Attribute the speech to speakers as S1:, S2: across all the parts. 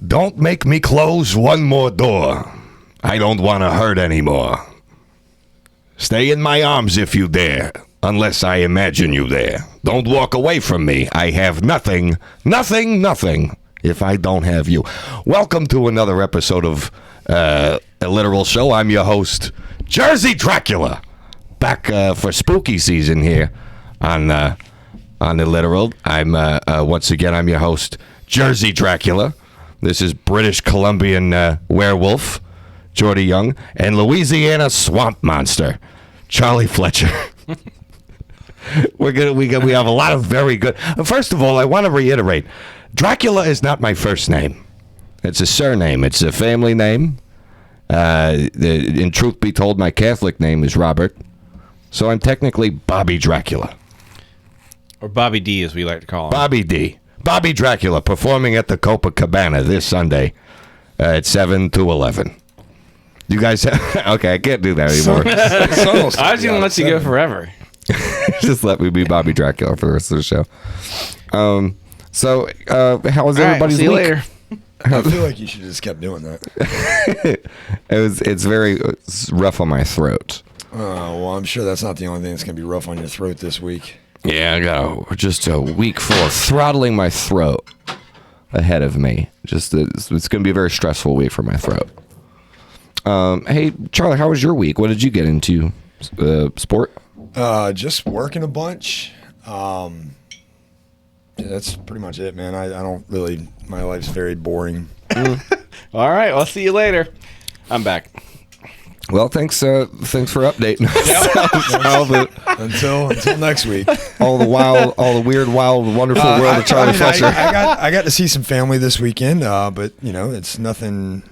S1: Don't make me close one more door. I don't want to hurt anymore. Stay in my arms if you dare, unless I imagine you there. Don't walk away from me. I have nothing, if I don't have you. Welcome to another episode of A Literal Show. I'm your host, Jersey Dracula. Back for spooky season here on The Literal. I'm your host, Jersey Dracula. This is British Columbian werewolf, Geordie Young, and Louisiana swamp monster, Charlie Fletcher. We have a lot of very good. First of all, I want to reiterate, Dracula is not my first name. It's a surname. It's a family name. In truth be told, my Catholic name is Robert, so I'm technically Bobby Dracula,
S2: or Bobby D, as we like to call him.
S1: Bobby D. Bobby Dracula performing at the Copacabana this Sunday at 7 to 11. You guys okay, I can't do that anymore.
S2: I was going to let you go forever.
S1: Just let me be Bobby Dracula for the rest of the show. How was everybody's
S2: week? See you
S1: week?
S2: later.
S3: I feel like you should have just kept doing that.
S1: It's very rough on my throat.
S3: Well, I'm sure that's not the only thing that's going to be rough on your throat this week.
S1: Yeah, I got just a week full of throttling my throat ahead of me. It's going to be a very stressful week for my throat. Hey, Charlie, how was your week? What did you get into? Sport?
S3: Just working a bunch. Yeah, that's pretty much it, man. I don't really. My life's very boring.
S2: All right, I'll see you later. I'm back.
S1: Well, thanks for updating us.
S3: Until next week.
S1: All the weird, wild, wonderful world of Charlie Fletcher.
S3: I got to see some family this weekend, but it's nothing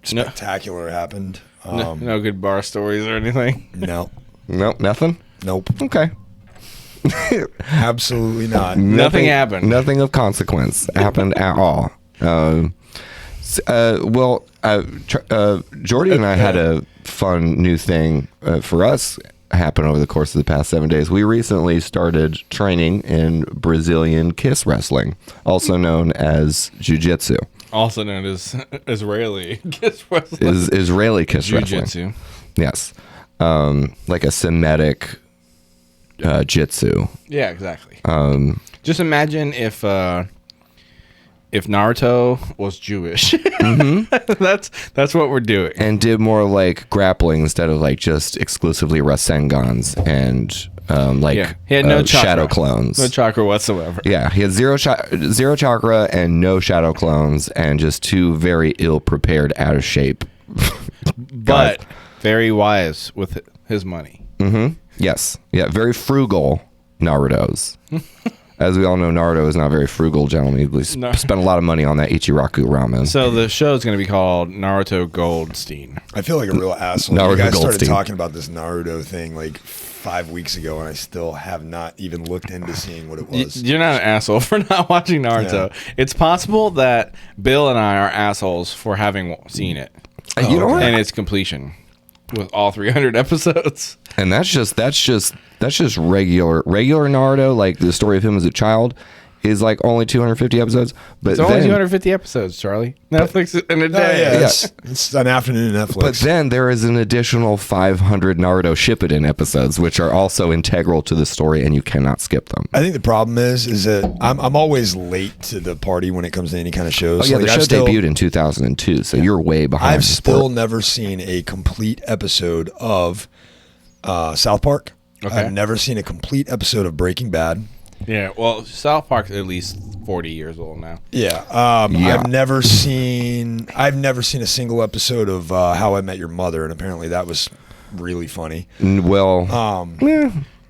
S3: spectacular happened.
S2: No good bar stories or anything.
S3: No.
S1: Nope, nothing.
S3: Nope.
S1: Okay.
S3: Absolutely not.
S2: Nothing happened.
S1: Nothing of consequence happened at all. Geordie and I had a fun new thing for us happen over the course of the past 7 days. We recently started training in Brazilian kiss wrestling, also known as Jiu-Jitsu.
S2: Also known as Israeli kiss wrestling.
S1: Israeli kiss wrestling.
S2: Jiu-Jitsu.
S1: Yes. Like a Semitic jitsu.
S2: Yeah, exactly. Just imagine if Naruto was Jewish. Mm-hmm. That's what we're doing.
S1: And did more like grappling instead of like just exclusively Rasengans and
S2: he had no
S1: shadow clones.
S2: No chakra whatsoever.
S1: Yeah, he had zero chakra and no shadow clones and just two very ill-prepared, out of shape.
S2: But very wise with his money.
S1: Mm-hmm. Yes. Yeah, very frugal Naruto's. As we all know, Naruto is not very frugal, gentlemen. He spent a lot of money on that Ichiraku ramen.
S2: So the show is going to be called Naruto Goldstein.
S3: I feel like a real asshole.
S1: Naruto
S3: you guys
S1: Goldstein.
S3: Started talking about this Naruto thing like 5 weeks ago, and I still have not even looked into seeing what it was.
S2: You're not an asshole for not watching Naruto. Yeah. It's possible that Bill and I are assholes for having seen it.
S1: You know what?
S2: And its completion with all 300 episodes.
S1: And that's just regular Naruto. Like the story of him as a child is like only 250 episodes. But
S2: it's only 250 episodes, Charlie. Netflix in a day.
S3: Yeah. It's an afternoon Netflix.
S1: But then there is an additional 500 Naruto Shippuden episodes, which are also integral to the story, and you cannot skip them.
S3: I think the problem is that I'm always late to the party when it comes to any kind of shows.
S1: Oh yeah, the show debuted in 2002, so you're way behind.
S3: I've still never seen a complete episode of South Park. Okay. I've never seen a complete episode of Breaking Bad.
S2: Yeah, well, South Park's at least 40 years old now.
S3: Yeah, I've never seen a single episode of How I Met Your Mother, and apparently that was really funny.
S1: Well,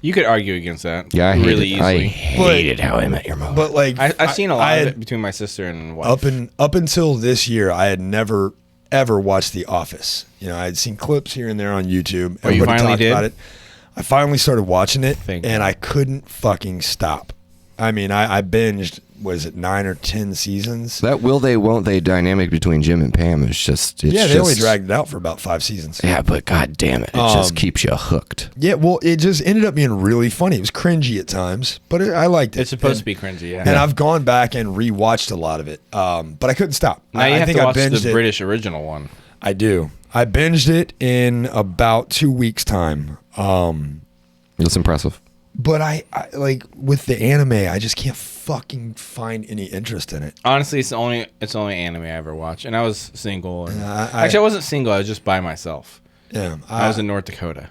S2: you could argue against that.
S1: Yeah,
S2: easily.
S1: I hated How I Met Your Mother.
S3: But like,
S2: I've seen a lot of it between my sister and wife.
S3: Up until this year, I had never ever watched The Office. I had seen clips here and there on YouTube.
S2: Oh, you finally did?
S3: About it. I finally started watching it, and I couldn't fucking stop. I mean, I binged was it 9 or 10 seasons?
S1: That will they, won't they dynamic between Jim and Pam is just... It's
S3: They
S1: just,
S3: only dragged it out for about 5 seasons.
S1: Yeah, but god damn it. It just keeps you hooked.
S3: Yeah, well, it just ended up being really funny. It was cringy at times, but I liked it.
S2: It's supposed to be cringy, yeah.
S3: And I've gone back and rewatched a lot of it, but I couldn't stop.
S2: Now you
S3: I
S2: have
S3: think
S2: to
S3: I
S2: watch
S3: binged
S2: the
S3: it.
S2: British original one.
S3: I do. I binged it in about 2 weeks' time.
S1: It's impressive.
S3: But I like with the anime, I just can't fucking find any interest in it.
S2: Honestly, it's the only anime I ever watched, and I was single. And,
S3: I
S2: actually, I wasn't single. I was just by myself.
S3: Yeah,
S2: I was in North Dakota.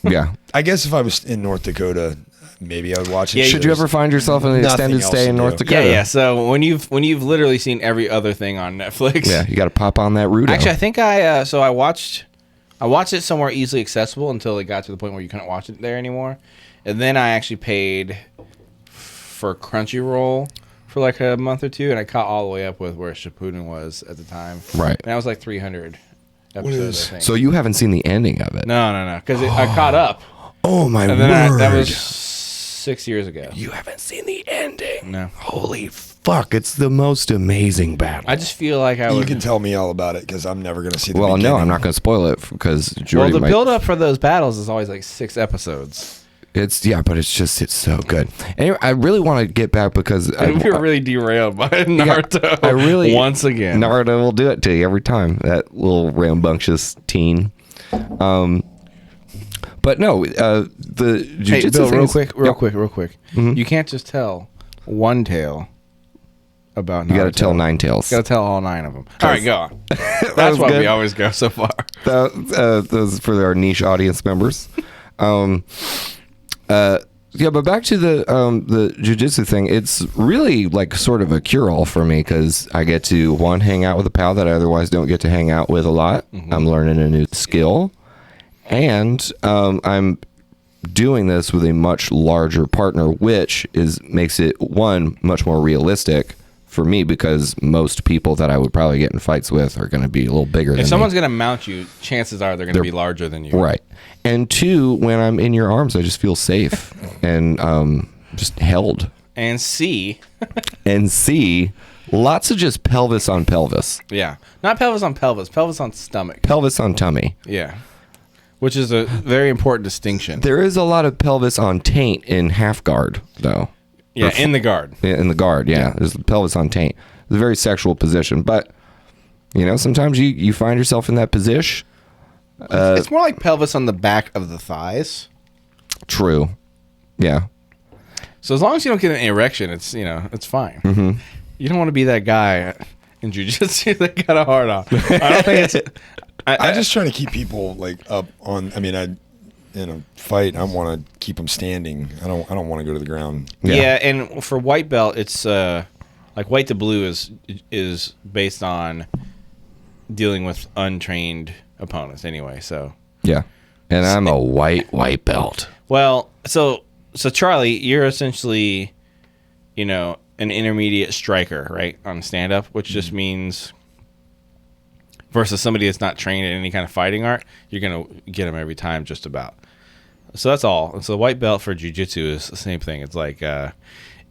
S1: Yeah.
S3: I guess if I was in North Dakota, maybe I would watch it.
S2: Yeah,
S1: Should you ever find yourself in an
S3: nothing
S1: extended
S3: else
S1: stay
S3: to
S1: in North
S3: do.
S1: Dakota?
S2: Yeah. So when you've literally seen every other thing on Netflix.
S1: Yeah, you got to pop on that Rudo.
S2: Actually, I think I watched it somewhere easily accessible until it got to the point where you couldn't watch it there anymore, and then I actually paid for Crunchyroll for like a month or two, and I caught all the way up with where Shippuden was at the time.
S1: Right.
S2: And that was like 300 episodes. I think.
S1: So you haven't seen the ending of it?
S2: No, because I caught up,
S1: Oh my
S2: and
S1: word!
S2: then that was 6 years ago.
S1: You haven't seen the ending?
S2: No.
S1: Holy fuck! It's the most amazing battle.
S2: I just feel like I
S3: You
S2: would.
S3: can tell me all about it because I'm never going to see the
S1: Well, no,
S3: beginning.
S1: I'm not going to spoil it because
S2: Well,
S1: Geordie
S2: the
S1: might.
S2: build up for those battles is always like 6 episodes.
S1: It's but it's so good. Anyway, I really want to get back because
S2: And we were really derailed by Naruto.
S1: I really
S2: once again.
S1: Naruto will do it to you every time. That little rambunctious teen. But no, the
S2: Hey,
S1: jujitsu
S2: Bill,
S1: thing
S2: real
S1: is-
S2: quick.
S1: Mm-hmm.
S2: You can't just tell one tale about Naruto.
S1: You got to tell 9 tales.
S2: You got to tell all 9 of them. All right, go on.
S1: was
S2: That's why
S1: good.
S2: we always go so far.
S1: Those for our niche audience members. But back to the jujitsu thing. It's really like sort of a cure-all for me because I get to hang out with a pal that I otherwise don't get to hang out with a lot.
S2: Mm-hmm.
S1: I'm learning a new skill, and I'm doing this with a much larger partner, which makes it much more realistic for me because most people that I would probably get in fights with are going to be a little bigger than
S2: If
S1: me.
S2: someone's going to mount you, chances are they're going to be larger than you.
S1: Right. And 2, when I'm in your arms, I just feel safe and just held.
S2: And C,
S1: And C, lots of just pelvis on pelvis.
S2: yeah. Not pelvis on pelvis, pelvis on stomach.
S1: Pelvis on tummy.
S2: Yeah. Which is a very important distinction.
S1: There is a lot of pelvis on taint in half guard, though.
S2: Yeah, in the guard.
S1: In the guard, yeah. There's pelvis on taint. It's a very sexual position. But, sometimes you find yourself in that position.
S2: It's more like pelvis on the back of the thighs.
S1: True. Yeah.
S2: So as long as you don't get an erection, it's it's fine.
S1: Mm-hmm.
S2: You don't want to be that guy in jiu-jitsu that got a hard on. I don't think it's.
S3: I'm just trying to keep people like up on. I mean, in a fight, I want to keep them standing. I don't want to go to the ground.
S2: Yeah, and for white belt, it's like white to blue is based on dealing with untrained opponents anyway. So
S1: Yeah. And I'm a white belt.
S2: well, so Charlie, you're essentially, an intermediate striker, right, on stand up, which just means versus somebody that's not trained in any kind of fighting art, you're gonna get them every time, just about. So that's all. And so white belt for jiu-jitsu is the same thing. It's like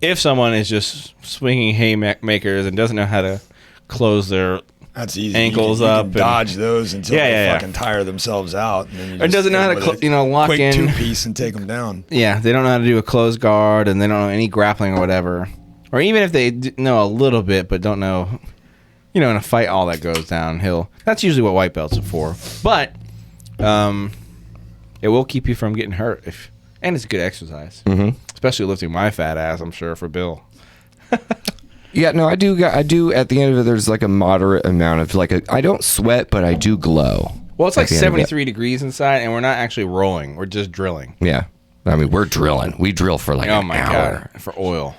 S2: if someone is just swinging haymakers and doesn't know how to close their
S3: That's easy.
S2: ankles
S3: you can
S2: up and-
S3: dodge those until
S2: Yeah,
S3: they
S2: yeah, yeah.
S3: fucking tire themselves out. And then you
S2: Or
S3: just
S2: doesn't know
S3: hit
S2: how
S3: them
S2: to
S3: with
S2: cl-
S3: a
S2: lock
S3: quick
S2: in.
S3: 2-piece and take them down.
S2: Yeah, they don't know how to do a closed guard, and they don't know any grappling or whatever. Or even if they know a little bit, but don't know, in a fight, all that goes downhill. That's usually what white belts are for. But it will keep you from getting hurt, and it's good exercise, especially lifting my fat ass. I'm sure for Bill.
S1: Yeah, no, I do. At the end of it, there's like a moderate amount of I don't sweat, but I do glow.
S2: Well, it's
S1: at
S2: like
S1: the end of it.
S2: 73 degrees inside, and we're not actually rolling. We're just drilling.
S1: Yeah, I mean we're drilling. We drill for like
S2: Oh
S1: an
S2: my
S1: hour.
S2: god, for oil.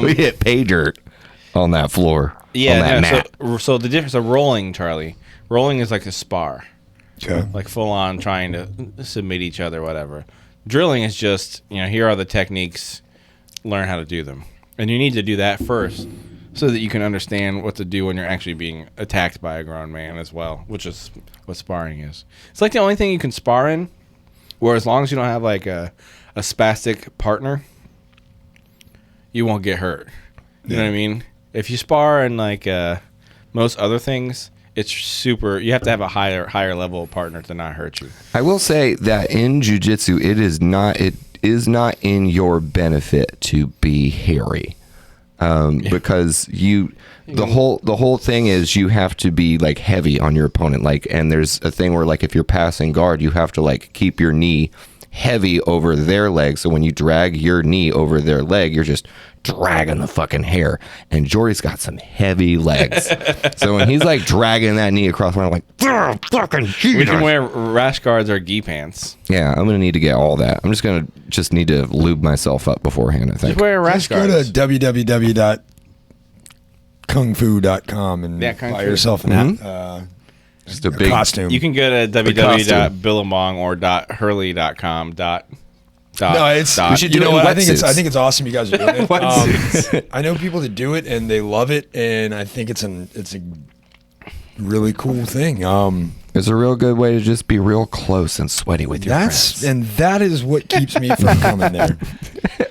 S1: We hit pay dirt on that floor. on that mat.
S2: So the difference of rolling, Charlie. Rolling is like a spar.
S3: Okay.
S2: Like full on trying to submit each other, whatever. Drilling is just, here are the techniques, learn how to do them. And you need to do that first so that you can understand what to do when you're actually being attacked by a grown man as well, which is what sparring is. It's like the only thing you can spar in, where as long as you don't have like a spastic partner, you won't get hurt. You know what I mean? If you spar and like most other things, it's super. You have to have a higher level partner to not hurt you.
S4: I will say that in jiu-jitsu, it is not in your benefit to be hairy, because the whole thing is you have to be like heavy on your opponent. Like, and there's a thing where like if you're passing guard, you have to like keep your knee heavy over their leg. So when you drag your knee over their leg, you're just dragging the fucking hair. And Geordie's got some heavy legs. So when he's like dragging that knee across, I'm like, fucking Jesus.
S2: We can wear rash guards or gi pants.
S4: Yeah, I'm gonna need to get all that. I'm just need to lube myself up beforehand, I think.
S2: Just wear rash
S3: Just go
S2: guards.
S3: to www.kungfu.com and buy yourself an
S4: Just a big
S3: costume.
S2: You can go to www.billabong or .hurley.com.
S3: No, it's
S4: We should do it in
S3: I think
S4: wetsuits.
S3: it's awesome you guys are doing it.
S4: Wetsuits.
S3: I know people that do it and they love it, and I think it's a really cool thing.
S4: It's a real good way to just be real close and sweaty with your friends.
S3: That is what keeps me from coming there.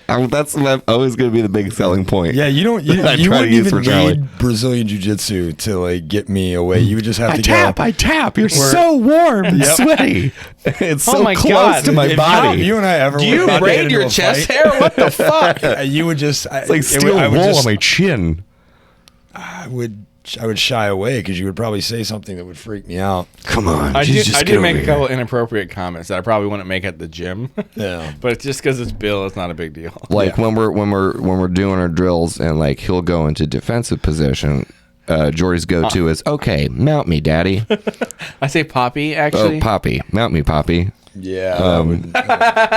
S4: That's always going to be the big selling point.
S3: Yeah, you
S4: I try to
S3: wouldn't
S4: use
S3: even
S4: for Charlie.
S3: need Brazilian Jiu-Jitsu to like get me away. You would just have to
S4: I tap. You're so warm and sweaty. It's so
S2: my
S4: close
S2: God.
S4: to my
S3: If
S4: body.
S3: you and I ever
S2: Do
S3: went
S2: you
S3: about to get
S2: braid
S3: into
S2: your
S3: a
S2: chest
S3: fight,
S2: hair? What the fuck?
S3: you would just
S4: It's like steel wool on my chin.
S3: I would shy away because you would probably say something that would freak me out.
S4: Come on.
S2: I
S4: just
S2: did
S4: get
S2: make
S4: over
S2: a couple
S4: here.
S2: inappropriate comments that I probably wouldn't make at the gym.
S3: Yeah.
S2: But it's just because it's Bill, it's not a big deal.
S4: Like when we're doing our drills and like he'll go into defensive position. Geordie's go-to is, okay, mount me, daddy.
S2: I say Poppy, actually.
S4: Oh, Poppy. Mount me, Poppy.
S3: Yeah.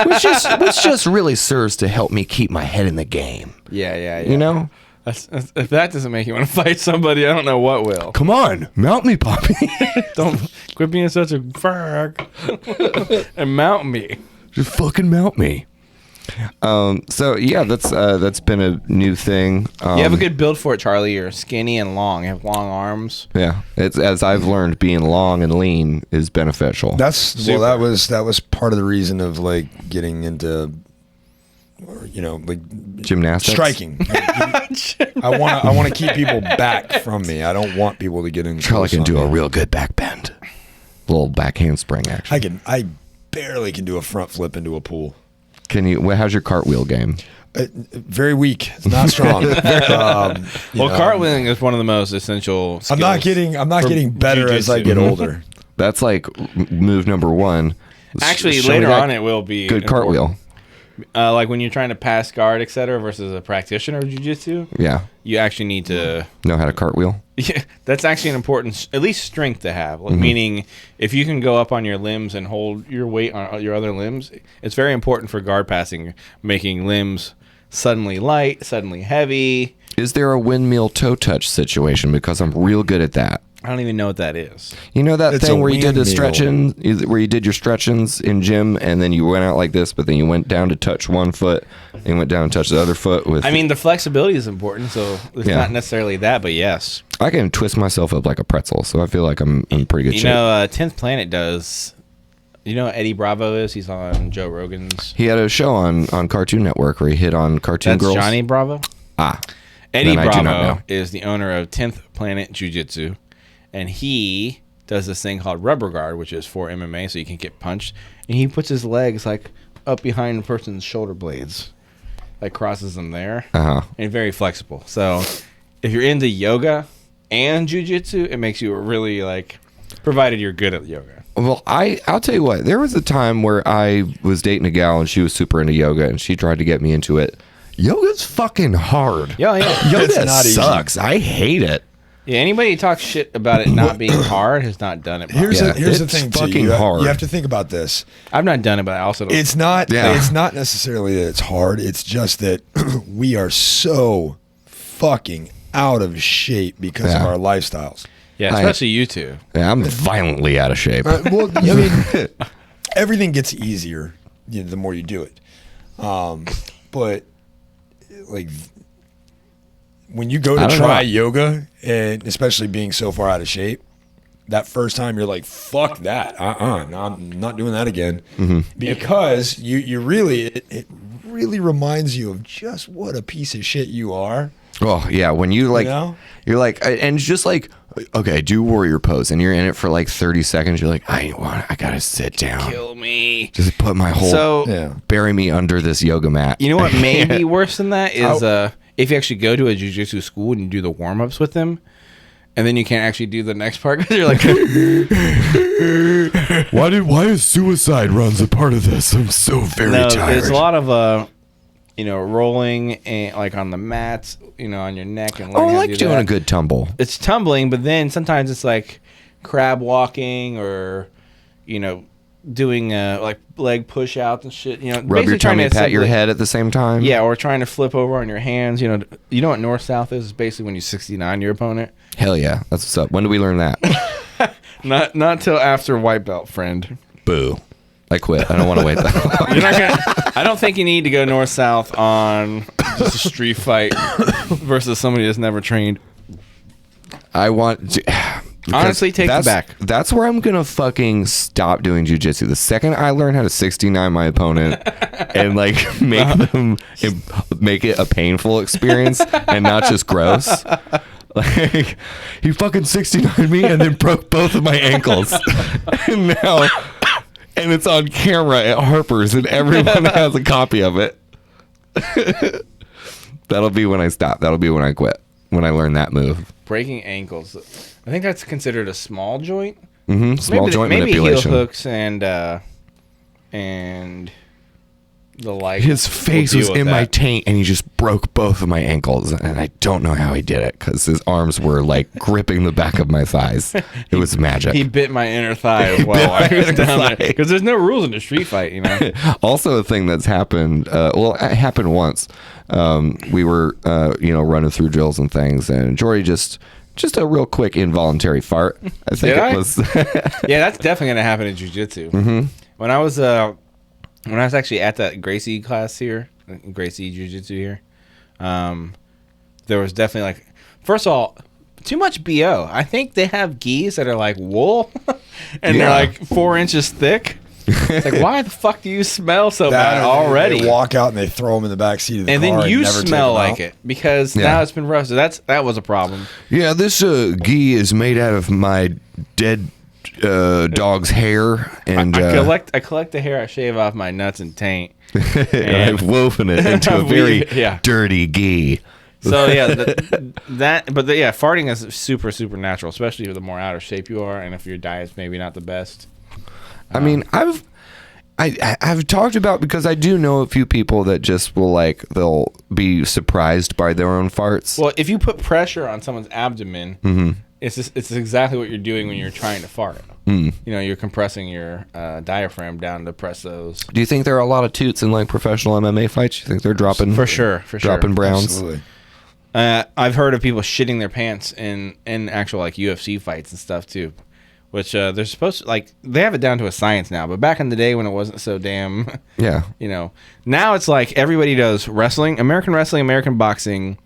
S4: Which just really serves to help me keep my head in the game.
S2: Yeah.
S4: You know?
S2: That's, if that doesn't make you want to fight somebody, I don't know what will.
S4: Come on, mount me, Poppy.
S2: Don't quit being such a fuck and mount me.
S4: Just fucking mount me. So yeah, that's been a new thing.
S2: You have a good build for it, Charlie. You're skinny and long. You have long arms.
S4: Yeah, it's as I've learned, being long and lean is beneficial.
S3: That was part of the reason of like getting into, like
S4: Gymnastics,
S3: striking. I want to keep people back from me. I don't want people to get in.
S4: Charlie can do a real good back bend, little back handspring action.
S3: I barely can do a front flip into a pool.
S4: Can you? How's your cartwheel game?
S3: Very weak. It's not strong.
S2: Cartwheeling is one of the most essential skills.
S3: I'm not getting better as I get older.
S4: That's like move number one.
S2: Actually,
S4: Show me
S2: later
S4: that
S2: on, it will be
S4: good
S2: important.
S4: cartwheel.
S2: Like when you're trying to pass guard, etc., versus a practitioner of jiu-jitsu,
S4: Yeah,
S2: you actually need to
S4: know how to cartwheel.
S2: Yeah, that's actually an important, at least strength to have. Like, meaning, if you can go up on your limbs and hold your weight on your other limbs, it's very important for guard passing, making limbs suddenly light, suddenly heavy.
S4: Is there a windmill toe touch situation? Because I'm real good at that.
S2: I don't even know what that is.
S4: You know that
S3: It's
S4: thing
S3: a
S4: where you did the
S3: windmill.
S4: stretching, where you did your stretchings in gym, and then you went out like this, but then you went down to touch one foot, and went down and touched the other foot with.
S2: I mean, the flexibility is important, so it's
S4: Yeah.
S2: not necessarily that, but yes.
S4: I can twist myself up like a pretzel, so I feel like I'm in pretty good
S2: You
S4: shape.
S2: know, 10th Planet does. You know what Eddie Bravo is? He's on Joe Rogan's.
S4: He had a show on Cartoon Network where he hit on cartoon
S2: That's
S4: girls.
S2: Johnny Bravo.
S4: Ah,
S2: Eddie
S4: then I do not
S2: Bravo
S4: know.
S2: is the owner of 10th Planet Jiu-Jitsu, and he does this thing called rubber guard, which is for MMA, so you can get punched. And he puts his legs like up behind a person's shoulder blades, like crosses them there, and very flexible. So if you're into yoga and jiu-jitsu, it makes you really like, provided you're good at yoga.
S4: Well, I'll tell you what. There was a time where I was dating a gal and she was super into yoga, and she tried to get me into it. Yoga's fucking hard.
S2: Yeah.
S4: Yoga
S3: It's not easy.
S4: sucks. I hate it.
S2: Yeah, anybody who talks shit about it not being hard has not done it.
S3: Here's
S2: properly.
S3: the
S4: it's
S3: thing.
S4: fucking
S3: You
S4: hard.
S3: have to think about this.
S2: I've not done it, but I also don't.
S3: It's not.
S4: Yeah.
S3: It's not necessarily that it's hard. It's just that we are so fucking out of shape because of
S4: Yeah.
S3: our lifestyles.
S2: Yeah, especially you two.
S4: Yeah, I'm violently out of shape.
S3: Well, I mean, everything gets easier the more you do it. But like when you go
S4: I
S3: to
S4: don't
S3: try
S4: know.
S3: yoga, and especially being so far out of shape, that first time you're like, "Fuck that! No, I'm not doing that again," because you really it really reminds you of just what a piece of shit you are.
S4: Oh yeah, when you like,
S3: You know?
S4: you're like, and it's just like, okay, do warrior pose, and you're in it for like 30 seconds. You're like, I gotta sit down.
S2: Kill me.
S4: Just put my whole,
S2: So
S3: Yeah.
S4: bury me under this yoga mat.
S2: you know what may be worse than that is if you actually go to a jiu-jitsu school and you do the warm-ups with them, and then you can't actually do the next part because you're like,
S1: Why is suicide runs a part of this? I'm so very
S2: no,
S1: tired.
S2: there's a lot of rolling and like on the mats, on your neck and
S4: Oh, I
S2: learning how to
S4: like
S2: do
S4: doing
S2: that.
S4: a good tumble.
S2: It's tumbling, but then sometimes it's like crab walking or doing like leg push outs and shit.
S4: Rub
S2: basically
S4: your
S2: trying
S4: tummy,
S2: to
S4: pat your
S2: simply-
S4: head at the same time.
S2: Yeah, or trying to flip over on your hands. You know what north south is? It's basically when you 69 your opponent.
S4: Hell yeah, that's what's up. When do we learn that?
S2: Not till after white belt, friend.
S4: Boo. I quit. I don't want to wait that long.
S2: You're not gonna. I don't think you need to go north south on just a street fight versus somebody that's never trained.
S4: I want to.
S2: Honestly, take it back.
S4: That's where I'm gonna fucking stop doing jujitsu. The second I learn how to 69 my opponent and like make it a painful experience and not just gross. Like he fucking 69 me and then broke both of my ankles, and it's on camera at Harper's and everyone has a copy of it. That'll be when I stop. That'll be when I quit. When I learn that move.
S2: Breaking ankles. I think that's considered a small joint.
S4: Mm-hmm. Small joint
S2: maybe
S4: manipulation.
S2: heel hooks and the like.
S4: His
S2: will
S4: face
S2: deal
S4: was
S2: with
S4: in my
S2: that.
S4: taint, and he just broke both of my ankles, and I don't know how he did it because his arms were like gripping the back of my thighs. It was magic.
S2: He bit my inner thigh as
S4: Bit
S2: well.
S4: my
S2: I was
S4: inner
S2: down
S4: thigh.
S2: there because there's no rules in the street fight.
S4: Also, a thing that's happened. It happened once. We were, running through drills and things, and Geordie just a real quick involuntary fart. I think
S2: Did
S4: it
S2: I?
S4: was.
S2: Yeah, that's definitely gonna happen in jiu-jitsu.
S4: Mm-hmm.
S2: When I was actually at that Gracie class here, Gracie Jiu-Jitsu here, there was definitely like, first of all, too much BO. I think they have gis that are like wool, and they're
S4: Yeah.
S2: like 4 inches thick. It's like, why the fuck do you smell so
S3: That
S2: bad
S3: and
S2: already?
S3: They walk out and they throw them in the back seat of the
S2: And
S3: car.
S2: then you
S3: never take
S2: smell
S3: them
S2: like
S3: out.
S2: it because
S4: Yeah.
S2: now it's been roasted. That was a problem.
S4: Yeah, this gi is made out of my dead dog's hair, and
S2: I collect the hair I shave off my nuts and taint.
S4: and I've woven it into a very
S2: Yeah.
S4: dirty gi.
S2: So yeah, farting is super super natural, especially the more out of shape you are, and if your diet's maybe not the best.
S4: I mean, I've talked about, because I do know a few people that just will they'll be surprised by their own farts.
S2: Well, if you put pressure on someone's abdomen,
S4: Mm-hmm.
S2: it's exactly what you're doing when you're trying to fart.
S4: Mm.
S2: You're compressing your diaphragm down to press those.
S4: Do you think there are a lot of toots in professional MMA fights? You think they're dropping
S2: For sure.
S4: dropping browns?
S3: Absolutely.
S2: I've heard of people shitting their pants in actual UFC fights and stuff too, which they're supposed to they have it down to a science now. But back in the day when it wasn't so damn,
S4: Yeah.
S2: now it's like everybody does wrestling, American boxing,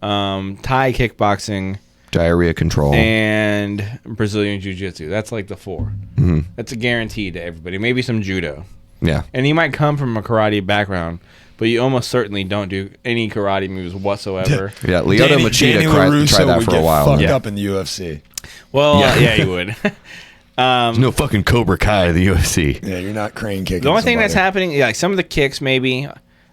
S2: Thai kickboxing,
S4: Diarrhea control.
S2: and Brazilian jiu-jitsu. That's like the 4.
S4: Mm-hmm.
S2: That's a guarantee to everybody. Maybe some judo,
S4: Yeah.
S2: and you might come from a karate background, but you almost certainly don't do any karate moves whatsoever.
S4: Yeah. Leota Machida tried that
S3: would
S4: for a
S3: get
S4: while.
S3: fucked
S2: Yeah.
S3: up in the UFC.
S2: Well, yeah, you would.
S4: There's no fucking Cobra Kai in the UFC.
S3: Yeah, you're not crane kicking.
S2: The only thing that's
S3: somebody.
S2: happening, like some of the kicks maybe,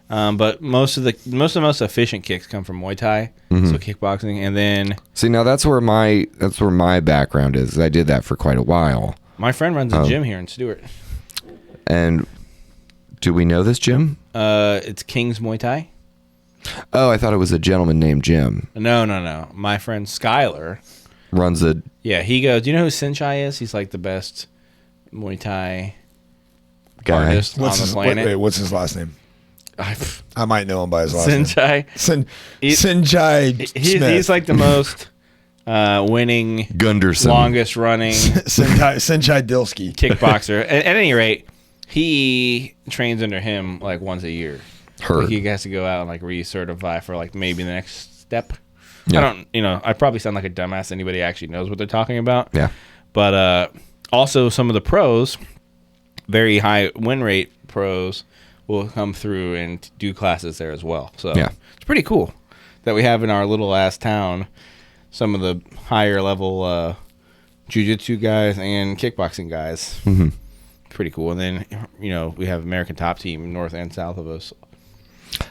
S2: but most of the most efficient kicks come from Muay Thai, so kickboxing, and then
S4: See, now that's where my background is. I did that for quite a while.
S2: my friend runs a gym here in Stewart.
S4: And do we know this gym?
S2: It's King's Muay Thai.
S4: Oh, I thought it was a gentleman named Jim.
S2: No. My friend Skylar.
S4: Runs a.
S2: Yeah, he goes. Do you know who Sinchai is? He's like the best Muay Thai
S4: Guy.
S2: artist
S3: What's
S2: on
S3: his,
S2: the planet.
S3: wait, what's his last name? I might know him by his last
S2: Sinchai.
S3: name.
S2: He-
S3: Sinjai Smith.
S2: He's like the most winning,
S4: Gunderson.
S2: longest running
S3: Sinjai Dilsky.
S2: kickboxer. At any rate, he trains under him like once a year.
S4: Heard.
S2: Like, he has to go out and like recertify for like maybe the next step.
S4: Yeah.
S2: I probably sound like a dumbass. Anybody actually knows what they're talking about.
S4: Yeah.
S2: But also some of the pros, very high win rate pros, will come through and do classes there as well. So
S4: Yeah.
S2: it's pretty cool that we have in our little ass town some of the higher level jiu-jitsu guys and kickboxing guys.
S4: Mm-hmm.
S2: Pretty cool. And then, you know, we have American Top Team north and south of us.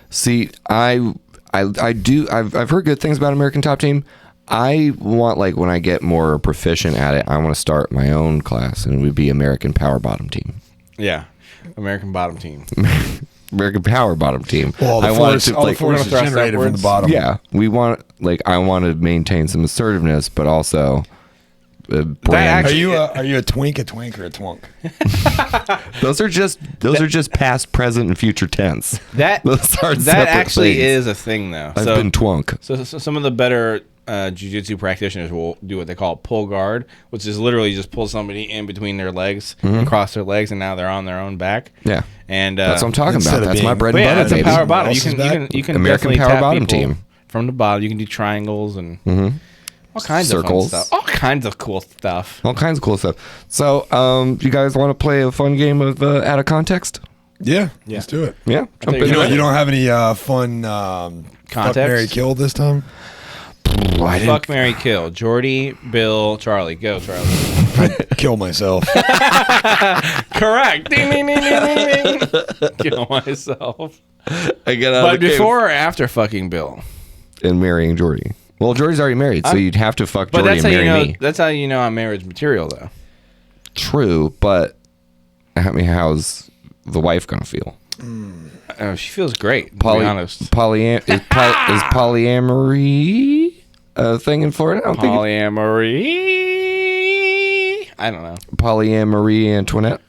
S4: See, I've heard good things about American Top Team. I want, like, when I get more proficient at it, I want to start my own class, and it would be American Power Bottom Team.
S2: Yeah. American Bottom Team.
S4: American Power Bottom Team.
S3: Well,
S4: I want it to,
S3: all the
S4: like,
S3: force is
S2: thrust
S3: generated from the
S2: upwards.
S3: bottom.
S4: yeah, I want to maintain some assertiveness, but also brand.
S2: actually-
S3: Are you a twink, or a twunk?
S4: Those are just past, present, and future tense.
S2: That
S4: Those are
S2: that
S4: separate
S2: actually
S4: things.
S2: is a thing, though.
S4: I've been twunk.
S2: So some of the better jiu-jitsu practitioners will do what they call pull guard, which is literally just pull somebody in between their legs and cross their legs, and now they're on their own back.
S4: Yeah,
S2: And
S4: that's what I'm talking
S3: instead
S4: about.
S3: of
S4: That's
S3: being-
S4: my bread
S2: but
S4: and
S2: yeah,
S4: butter,
S2: it's a
S4: baby.
S2: power bottom. You
S3: Else's
S2: can
S3: back.
S2: you can
S4: American
S2: definitely
S4: Power
S2: tap
S4: Bottom
S2: people
S4: Team.
S2: from the bottom. You can do triangles and all kinds
S4: Circles.
S2: of fun stuff. All kinds of cool stuff.
S4: All kinds of cool stuff. So, you guys want to play a fun game of out of context?
S3: Yeah, let's do it.
S4: Yeah, jump
S2: think
S4: in.
S3: You don't have any fun fuck,
S2: Context?
S3: marry, kill this time?
S2: Fuck, marry, kill. Geordie, Bill, Charlie. Go, Charlie.
S3: I'd kill myself.
S2: Correct. Ding, ding, ding, ding, ding, ding. Kill myself.
S4: I get out
S2: But before or after fucking Bill?
S4: and marrying Geordie. Well, Geordie's already married, so you'd have to fuck
S2: But
S4: Geordie
S2: that's
S4: and
S2: how you
S4: marry
S2: know.
S4: me.
S2: That's how you know I'm marriage material, though.
S4: True, but I mean, how's the wife gonna feel?
S2: Oh, she feels great. To be honest,
S4: is polyamory a thing in Florida? I don't think
S2: polyamory. I don't know.
S4: polyamory Antoinette.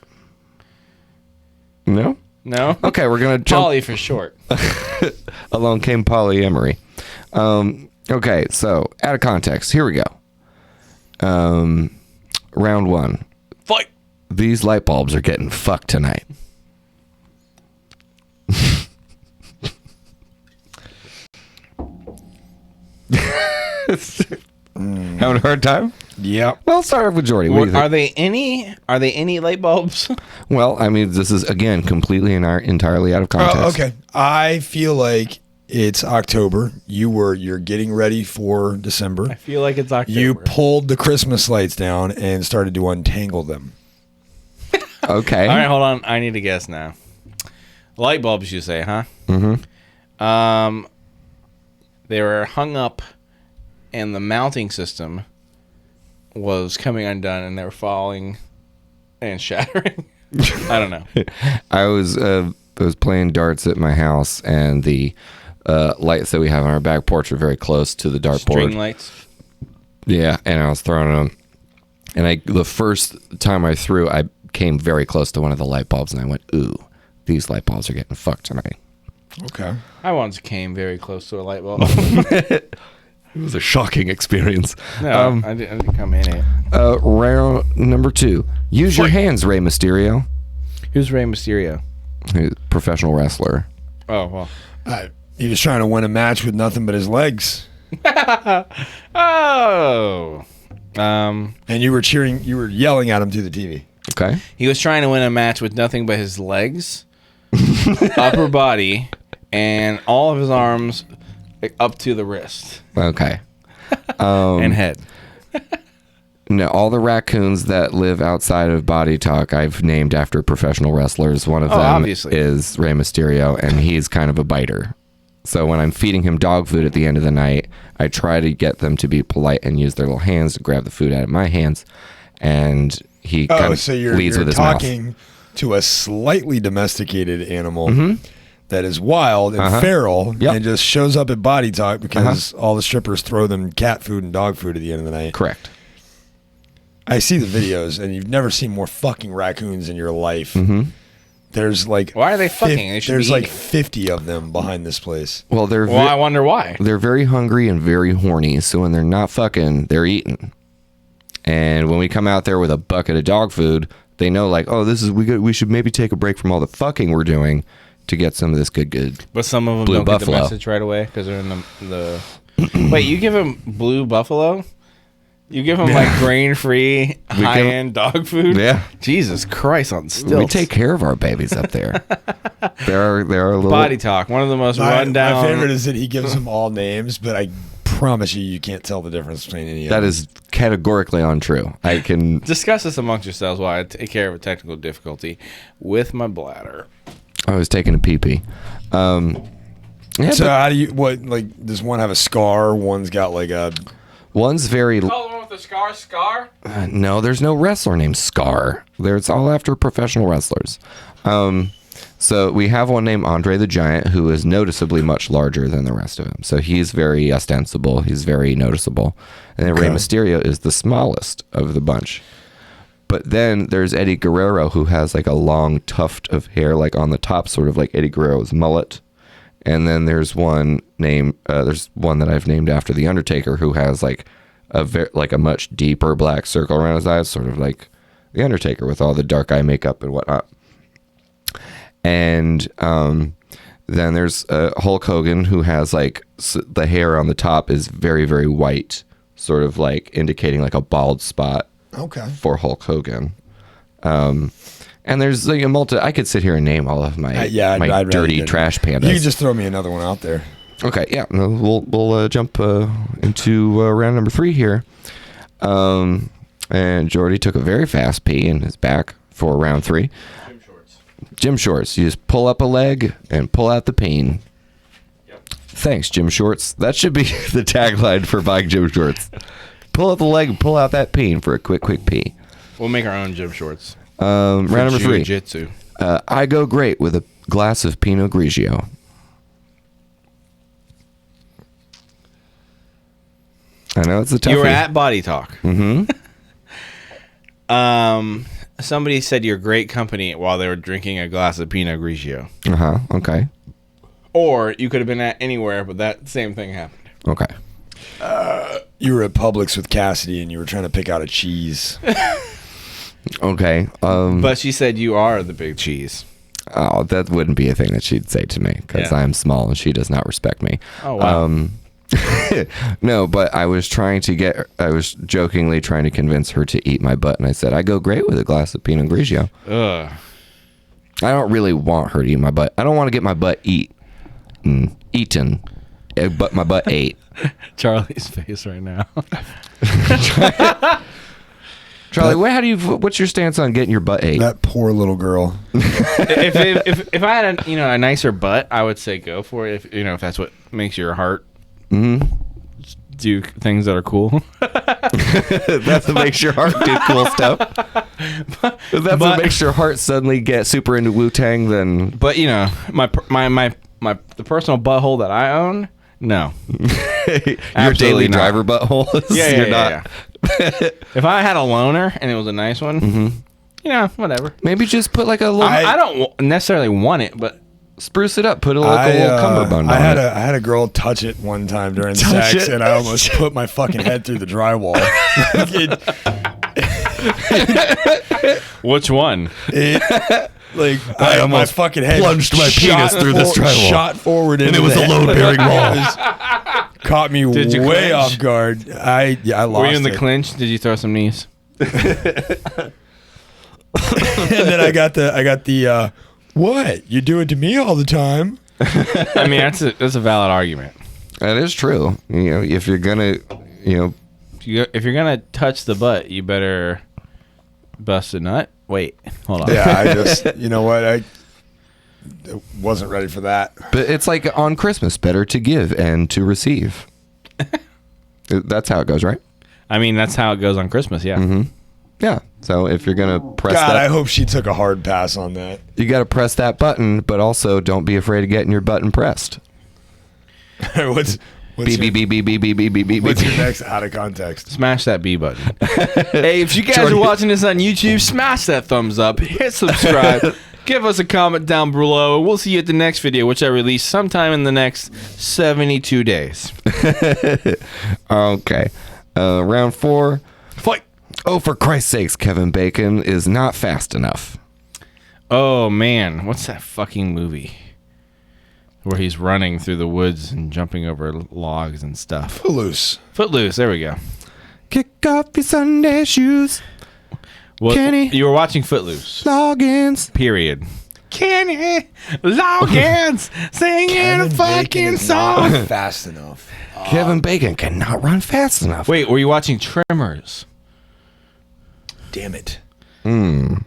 S4: No.
S2: No.
S4: Okay, we're gonna jump.
S2: Polly for short.
S4: Along came polyamory. Okay, so out of context, here we go. Round one.
S2: Fight.
S4: These light bulbs are getting fucked tonight. Having a hard time?
S3: Yep.
S4: Well, start off with Geordie. What do you
S2: Are
S4: think?
S2: they any light bulbs?
S4: Well, I mean, this is again completely and entirely out of context.
S3: Okay. I feel like it's October. You're getting ready for
S2: I
S3: December.
S2: feel like it's October.
S3: You pulled the Christmas lights down and started to untangle them.
S4: Okay.
S2: All right, hold on. I need to guess now. Light bulbs, you say, huh?
S4: Mm-hmm.
S2: They were hung up, and the mounting system was coming undone, and they were falling and shattering. I don't know.
S4: I was playing darts at my house, and the lights that we have on our back porch are very close to the dartboard.
S2: String lights.
S4: Yeah, and I was throwing them, and the first time I threw, I came very close to one of the light bulbs, and I went, "Ooh, these light bulbs are getting fucked tonight."
S3: Okay.
S2: I once came very close to a light bulb.
S4: It was a shocking experience.
S2: No, I didn't come in it.
S4: Round number 2. Use your hands, Rey Mysterio.
S2: Who's Rey Mysterio?
S4: He's a professional wrestler.
S2: Oh, well.
S3: He was trying to win a match with nothing but his legs.
S2: Oh.
S3: And you were yelling at him through the TV.
S4: Okay.
S2: He was trying to win a match with nothing but his legs, upper body, and all of his arms up to the wrist
S4: Okay.
S2: and head.
S4: No, all the raccoons that live outside of Body Talk, I've named after professional wrestlers. One of them
S2: obviously.
S4: is Rey Mysterio, and he's kind of a biter. So when I'm feeding him dog food at the end of the night, I try to get them to be polite and use their little hands to grab the food out of my hands, and he kind of
S3: so you're
S4: leads with his mouth.
S3: talking to a slightly domesticated animal that is wild and feral
S4: Yep.
S3: and just shows up at Body Talk because all the strippers throw them cat food and dog food at the end of the night.
S4: Correct.
S3: I see the videos, and you've never seen more fucking raccoons in your life. There's like
S2: Why are they fucking? They should
S3: there's
S2: be
S3: like
S2: eating.
S3: 50 of them behind this place.
S4: Well,
S2: Well, I wonder why.
S4: they're very hungry and very horny. So when they're not fucking, they're eating. And when we come out there with a bucket of dog food, they know like, oh, this is we should maybe take a break from all the fucking we're doing to get some of this good.
S2: But some of them
S4: Blue
S2: don't
S4: buffalo.
S2: get the message right away because they're in the. Wait, you give him blue buffalo? You give them like grain-free, high-end dog food.
S4: Yeah.
S2: Jesus Christ on stilts.
S4: We take care of our babies up there. They're a little
S2: Body Talk, one of the most rundown.
S3: My favorite is that he gives them all names, but I promise you can't tell the difference between any of them.
S4: That is categorically untrue. I can
S2: Discuss this amongst yourselves while I take care of a technical difficulty with my bladder.
S4: I was taking a pee-pee. Yeah,
S3: So
S4: but
S3: how do you does one have a scar? One's got like a
S4: one's very.
S2: Oh, the one with the scar?
S4: No, there's no wrestler named Scar. It's all after professional wrestlers. So we have one named Andre the Giant, who is noticeably much larger than the rest of them. So he's very ostensible. He's very noticeable. And then Rey Mysterio is the smallest of the bunch. But then there's Eddie Guerrero, who has like a long tuft of hair, like on the top, sort of like Eddie Guerrero's mullet. And then there's one that I've named after the Undertaker, who has like a much deeper black circle around his eyes, sort of like the Undertaker with all the dark eye makeup and whatnot. And then there's Hulk Hogan, who has like the hair on the top is very, very white, sort of like indicating like a bald spot.
S3: Okay.
S4: For Hulk Hogan. And there's like I could sit here and name all of my my dirty trash pandas.
S3: You can just throw me another one out there.
S4: Okay, yeah. We'll jump into round number 3 here. And Geordie took a very fast pee in his back for round 3. Gym shorts. You just pull up a leg and pull out the peen. Yep. Thanks, gym shorts. That should be the tagline for buying gym shorts. Pull out the leg and pull out that peen for a quick pee.
S2: We'll make our own gym shorts.
S4: Round number 3.
S2: Jitsu.
S4: I go great with a glass of Pinot Grigio. I know it's a toughie.
S2: You were at Body Talk.
S4: Mm-hmm.
S2: Somebody said you're great company while they were drinking a glass of Pinot Grigio.
S4: Uh-huh. Okay.
S2: Or you could have been at anywhere, but that same thing happened.
S4: Okay.
S3: You were at Publix with Cassidy and you were trying to pick out a cheese.
S4: Okay.
S2: But she said you are the big cheese.
S4: Oh, that wouldn't be a thing that she'd say to me because I'm small and she does not respect me.
S2: Oh, wow.
S4: No, but I was jokingly trying to convince her to eat my butt, and I said, I go great with a glass of Pinot Grigio.
S2: Ugh.
S4: I don't really want her to eat my butt. I don't want to get my butt eaten, but my butt ate.
S2: Charlie's face right now.
S4: Charlie, what's your stance on getting your butt ate?
S3: That poor little girl.
S2: if I had a nicer butt, I would say go for it. If that's what makes your heart do things that are cool.
S4: That's what makes your heart do cool stuff. What makes your heart suddenly get super into Wu-Tang. Then,
S2: but the personal butthole that I own, no.
S4: Your daily driver butthole.
S2: Yeah. If I had a loaner and it was a nice one, whatever.
S4: Maybe just put like a little.
S2: I don't necessarily want it, but
S4: spruce it up. Put a little cummerbund on it.
S3: I had a girl touch it one time during sex, and I almost put my fucking head through the drywall.
S2: Which one?
S3: I almost
S1: my fucking head plunged my penis through this drywall.
S3: Shot forward,
S1: and it was a load-bearing wall.
S3: Caught me way off guard. I lost.
S2: Were you in the clinch? Did you throw some knees?
S3: And then I got the what? You do it to me all the time.
S2: I mean, that's a valid argument.
S4: That is true. If you're gonna,
S2: if you're gonna touch the butt, you better bust a nut. Wait, hold on.
S3: Yeah, I just, I wasn't ready for that.
S4: But it's like on Christmas, better to give and to receive. That's how it goes, right?
S2: I mean, that's how it goes on Christmas, yeah.
S4: Mm-hmm. Yeah. So if you're going to press
S3: God, I hope she took a hard pass on that.
S4: You got to press that button, but also don't be afraid of getting your button pressed.
S3: What's
S4: What's your
S3: next out of context?
S2: Smash that B button. Hey, if you guys are watching this on YouTube, smash that thumbs up, hit subscribe, give us a comment down below, and we'll see you at the next video, which I release sometime in the next 72 days.
S4: Okay. Round 4.
S2: Fight!
S4: Oh, for Christ's sakes, Kevin Bacon is not fast enough.
S2: Oh, man. What's that fucking movie? Where he's running through the woods and jumping over logs and stuff.
S3: Footloose.
S2: Footloose. There we go.
S4: Kick Take off your Sunday shoes.
S2: Well,
S4: Kenny.
S2: you were watching Footloose.
S4: Logins.
S2: Period. Kenny Loggins singing a
S3: Bacon
S2: fucking
S3: is
S2: song.
S3: not fast enough.
S4: Kevin Bacon cannot run fast enough.
S2: Wait, were you watching Tremors?
S3: Damn it.
S2: I don't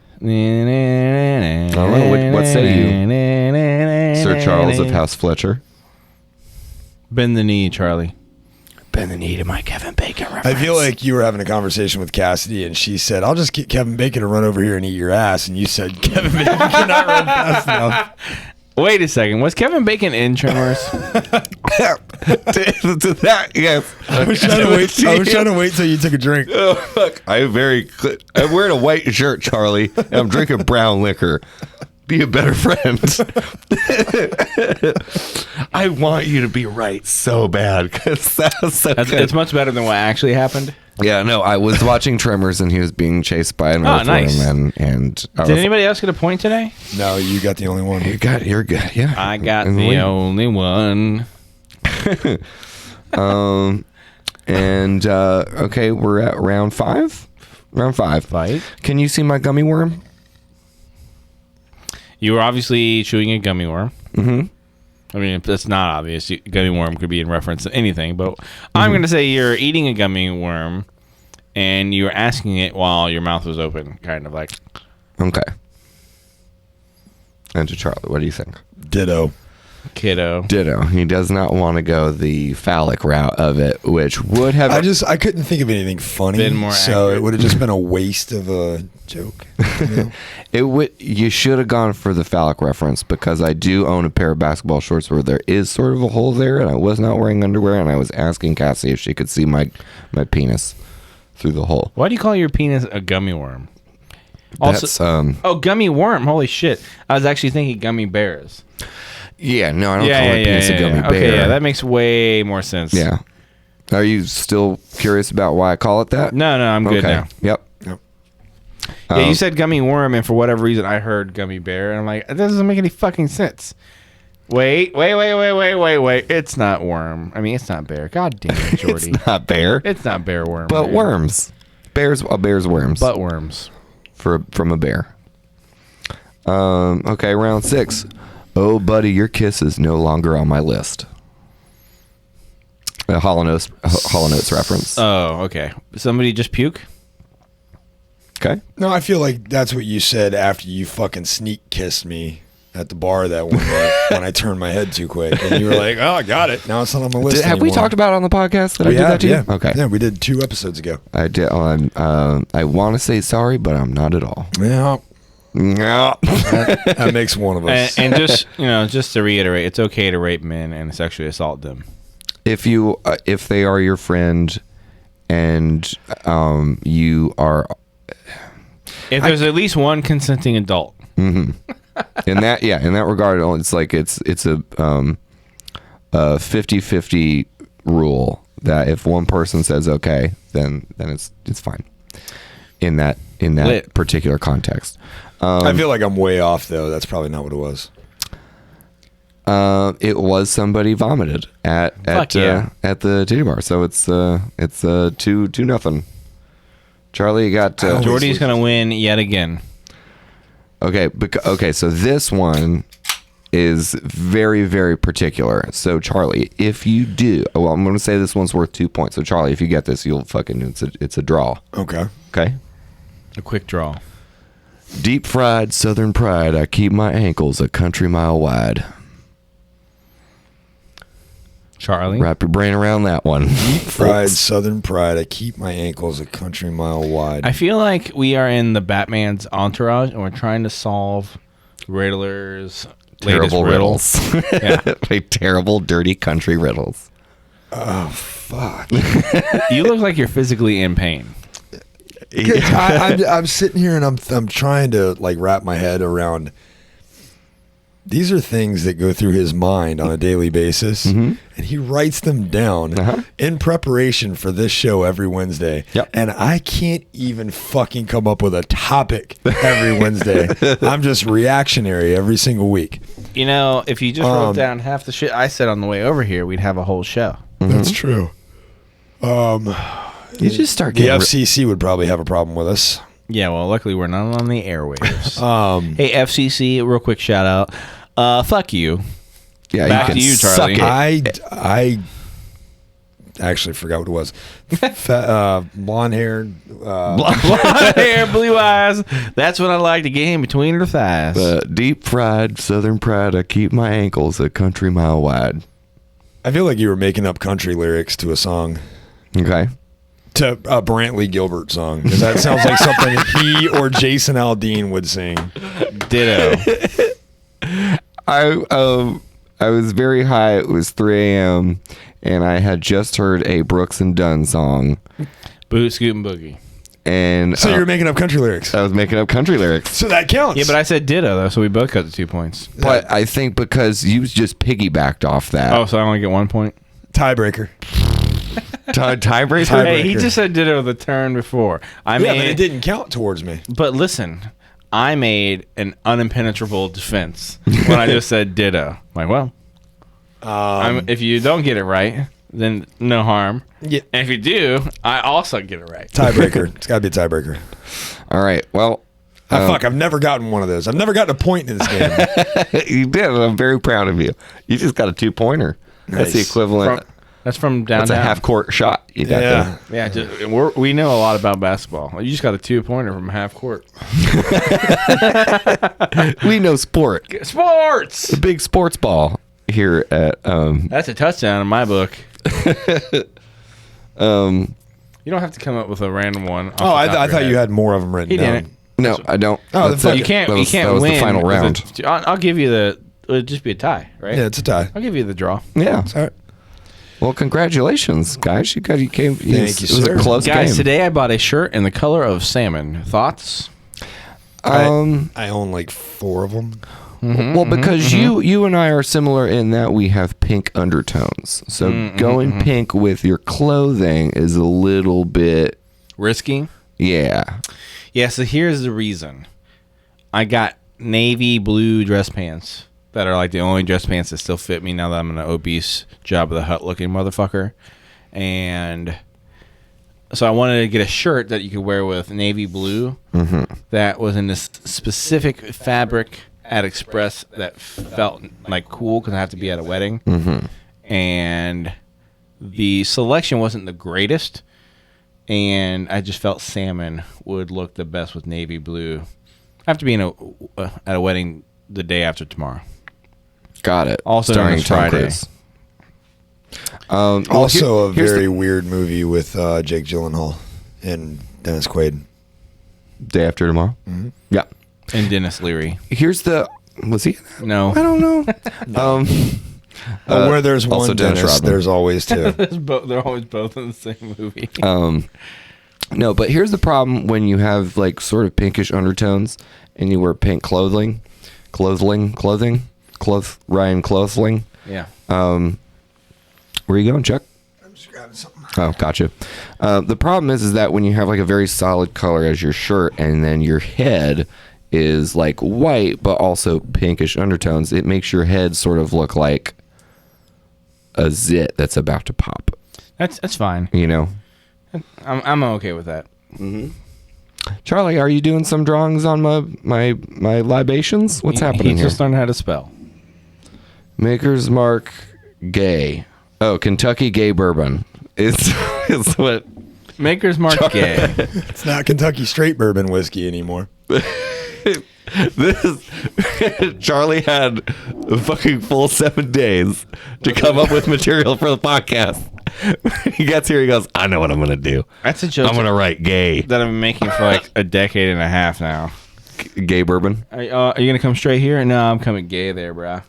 S4: know. What say you, Sir Charles of House Fletcher?
S2: Bend the knee, Charlie.
S4: Bend the knee to my Kevin Bacon reference.
S3: I feel like you were having a conversation with Cassidy, and she said, "I'll just get Kevin Bacon to run over here and eat your ass." And you said, "Kevin Bacon cannot run fast enough."
S2: Wait a second. Was Kevin Bacon in Tremors?
S4: to that, yes.
S3: I was trying to wait till you took a drink.
S4: Oh, fuck. I'm wearing a white shirt, Charlie, and I'm drinking brown liquor. Be a better friend. I want you to be right so bad because that's so good.
S2: It's much better than what actually happened.
S4: Yeah, no, I was watching Tremors and he was being chased by an earthworm.
S2: Nice.
S4: And I
S2: Did
S4: was-
S2: anybody else get a point today?
S3: No, you got the only one.
S4: You're good. Yeah,
S2: I got
S4: And
S2: the
S4: we-
S2: only one.
S4: Okay, we're at round 5. Round 5.
S2: Fight.
S4: Can you see my gummy worm?
S2: You were obviously chewing a gummy worm.
S4: Mm-hmm.
S2: I mean, if that's not obvious, gummy worm could be in reference to anything. But I'm going to say you're eating a gummy worm, and you were asking it while your mouth was open, kind of like.
S4: Okay. And to Charlie, what do you think?
S3: Ditto.
S2: Kiddo.
S4: Ditto. He does not want to go the phallic route of it, which would have.
S3: I couldn't think of anything funny,
S2: Been more
S3: so
S2: accurate.
S3: it would have just been a waste of a joke. You know?
S4: It would. You should have gone for the phallic reference because I do own a pair of basketball shorts where there is sort of a hole there, and I was not wearing underwear, and I was asking Cassie if she could see my penis through the hole.
S2: Why do you call your penis a gummy worm? Also,
S4: That's
S2: oh, gummy worm. Holy shit. I was actually thinking gummy bears.
S4: yeah. No, I don't call my penis a gummy bear.
S2: Okay, yeah, that makes way more sense.
S4: Yeah. Are you still curious about why I call it that?
S2: No, I'm good now.
S4: Yep.
S2: Yeah, you said gummy worm, and for whatever reason, I heard gummy bear, and I'm like, that doesn't make any fucking sense. Wait. It's not worm. I mean, it's not bear. God damn it, Geordie.
S4: It's not bear,
S2: It's not bear worm.
S4: but
S2: man.
S4: worms. A bear's worms.
S2: Butt worms.
S4: From a bear. Okay, round 6. Oh, buddy, your kiss is no longer on my list. A Hollow Notes reference.
S2: Oh, okay. Somebody just puke?
S4: Okay.
S3: No, I feel like that's what you said after you fucking sneak kissed me at the bar that one night when I turned my head too quick, and you were like, "Oh, I got it. Now it's not on my list."
S4: Have we
S3: anymore."
S4: talked about it on the podcast that
S3: We
S4: I did
S3: have,
S4: that to
S3: yeah.
S4: you? Okay.
S3: Yeah, we did 2 episodes ago.
S4: I did. I want to say sorry, but I'm not at all.
S3: Yeah,
S4: No.
S3: that makes one of us.
S2: And just, just to reiterate, it's okay to rape men and sexually assault them.
S4: If they are your friend, and you are
S2: If there's at least one consenting adult.
S4: in that regard, it's like it's a 50-50 rule that if one person says okay, then it's fine in that
S2: Lit.
S4: particular context.
S3: I feel like I'm way off though. That's probably not what it was.
S4: It was somebody vomited at the titty bar, so it's 2-0. Charlie, you got
S2: Geordie's going to win yet again.
S4: Okay, so this one is very, very particular. So Charlie, if you do, well, I'm going to say this one's worth 2 points. So Charlie, if you get this, you'll fucking it's a draw.
S3: Okay.
S4: Okay.
S2: A quick draw.
S4: Deep fried Southern pride, I keep my ankles a country mile wide.
S2: Charlie?
S4: Wrap your brain around that one.
S3: Deep fried Southern pride. I keep my ankles a country mile wide.
S2: I feel like we are in the Batman's entourage and we're trying to solve Riddler's
S4: Terrible
S2: latest riddle.
S4: riddles.
S2: Yeah.
S4: Like terrible, dirty country riddles.
S3: Oh fuck!
S2: You look like you're physically in pain.
S3: I'm sitting here and I'm trying to like wrap my head around. These are things that go through his mind on a daily basis, and he writes them down in preparation for this show every Wednesday.
S4: Yep.
S3: And I can't even fucking come up with a topic every Wednesday. I'm just reactionary every single week.
S2: If you just wrote down half the shit I said on the way over here, we'd have a whole show.
S3: That's true.
S4: You just start
S3: The
S4: getting
S3: FCC would probably have a problem with us.
S2: Yeah, well, luckily we're not on the airwaves.
S3: Hey,
S2: FCC, real quick shout out. Fuck you.
S4: yeah,
S2: Back
S4: you
S2: to
S4: can
S2: you,
S4: suck
S2: Charlie.
S4: it.
S3: I actually forgot what it was. Blonde hair.
S2: Blonde hair, blue eyes. That's what I like to get in between her thighs.
S4: Deep fried Southern pride. I keep my ankles a country mile wide.
S3: I feel like you were making up country lyrics to a song.
S4: Okay.
S3: To a Brantley Gilbert song. Because that sounds like something he or Jason Aldean would sing.
S2: Ditto.
S4: I was very high. It was 3 a.m. and I had just heard a Brooks and Dunn song.
S2: Boot, scoot, and boogie.
S4: And
S3: So you're making up country lyrics.
S4: I was making up country lyrics.
S3: So that counts.
S2: Yeah, but I said ditto, though, so we both got the 2 points.
S4: But I think because you just piggybacked off that.
S2: Oh, so I only get 1 point?
S3: Tiebreaker.
S4: Tiebreaker?
S2: Hey, he just said ditto the turn before.
S3: But it didn't count towards me.
S2: But listen, I made an unimpenetrable defense when I just said ditto. Like, well, if you don't get it right, then no harm.
S3: Yeah.
S2: And if you do, I also get it right.
S3: Tiebreaker. It's got to be a tiebreaker.
S4: All right. Well,
S3: Fuck, I've never gotten one of those. I've never gotten a point in this game.
S4: you did. And I'm very proud of you. You just got a 2-pointer. That's the
S3: Nice.
S4: equivalent.
S2: That's from downtown.
S4: That's a half-court shot. You got
S3: Yeah.
S2: Yeah, we know a lot about basketball. You just got a 2-pointer from half court.
S4: there. We know sport.
S2: Sports!
S4: The big sports ball here at
S2: That's a touchdown in my book. You don't have to come up with a random one. off the
S3: I
S2: top of your
S3: thought
S2: head.
S3: you had more of them written
S2: He
S3: down.
S2: didn't.
S4: No, I don't.
S3: Oh,
S4: That's
S3: then fuck
S4: it.
S2: You can't.
S4: That was,
S2: you can't
S4: that was
S2: win.
S4: the final
S2: with
S4: round.
S2: I'll give you the. It'll just be a tie, right?
S3: Yeah, it's a tie.
S2: I'll give you the draw.
S4: Yeah.
S3: All right.
S4: Well, congratulations, guys. You came.
S3: Thank you,
S4: It was
S3: sir.
S4: a close
S2: Guys,
S4: game.
S2: today I bought a shirt in the color of salmon. Thoughts?
S3: I own like 4 of them.
S4: Well, because you and I are similar in that we have pink undertones. So going pink with your clothing is a little bit,
S2: Risky?
S4: yeah.
S2: Yeah, so here's the reason. I got navy blue dress pants that are like the only dress pants that still fit me now that I'm an obese Jabba the Hutt looking motherfucker. And so I wanted to get a shirt that you could wear with navy blue that was in this specific fabric at Express that felt like cool because I have to be at a wedding. And the selection wasn't the greatest. And I just felt salmon would look the best with navy blue. I have to be at a wedding the day after tomorrow.
S4: Got it.
S2: Also
S4: starring
S2: known as
S4: Tom
S2: Friday.
S4: Cruise. Well,
S3: Also,
S4: here's
S3: a very
S4: the
S3: weird movie with Jake Gyllenhaal and Dennis Quaid.
S4: day after tomorrow. Yeah.
S2: And Dennis Leary.
S4: Here's the. Was he?
S2: No.
S4: I don't know.
S3: Where there's
S4: also
S3: one
S4: Dennis
S3: Dennis,
S4: Rodman.
S3: there's always 2.
S2: They're always both in the same movie.
S4: No, but here's the problem when you have like sort of pinkish undertones and you wear pink clothing. Ryan Clothing.
S2: Yeah.
S4: Where you going, Chuck?
S3: I'm just grabbing something.
S4: Oh, gotcha. The problem is that when you have like a very solid color as your shirt and then your head is like white but also pinkish undertones, it makes your head sort of look like a zit that's about to pop.
S2: That's fine.
S4: You know?
S2: I'm okay with that.
S4: Charlie, are you doing some drawings on my libations? What's happening
S2: He
S4: here?
S2: just learned how to spell.
S4: Maker's Mark Gay. Oh, Kentucky Gay Bourbon. It's what
S2: Maker's Mark Gay.
S3: It's not Kentucky straight bourbon whiskey anymore.
S4: this Charlie had a fucking full 7 days to come up with material for the podcast. He gets here, he goes, I know what I'm gonna do.
S2: That's a joke
S4: I'm gonna write gay.
S2: that I've been making for like a decade and a half now.
S4: Gay bourbon.
S2: Are you gonna come straight here? No, I'm coming gay there, bro.